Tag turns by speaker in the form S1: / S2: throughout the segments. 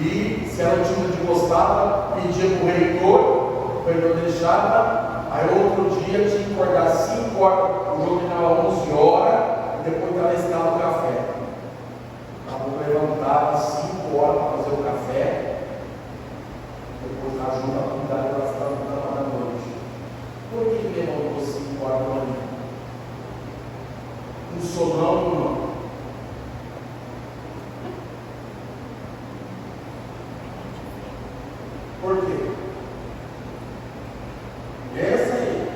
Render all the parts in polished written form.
S1: E se ela tinha de gostava, pedia para o reitor deixava, Aí outro dia tinha que acordar 5 horas, o jogo terminava 11 horas, e depois estava escalado o café. Acabou levantado 5 horas para fazer o café, depois ajuda a comunidade para ficar levantando à noite. Por que ele levantou 5 horas da manhã? Um sonão, irmão. Por quê? Essa aí.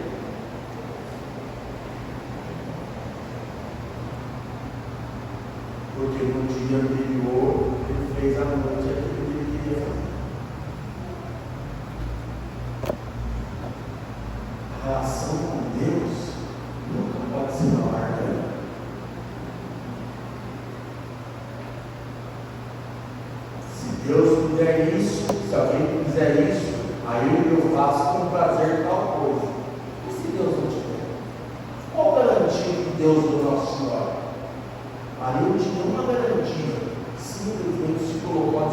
S1: Porque no dia anterior ele fez a noite aquilo que ele queria fazer. A relação com Deus nunca pode ser uma barganha. Se Deus puder isso, se alguém quiser isso, aí eu faço com prazer tal coisa. E se Deus não tiver? Qual garantia que Deus deu Nossa Senhora? Aí eu tinha uma garantia, simplesmente se colocou à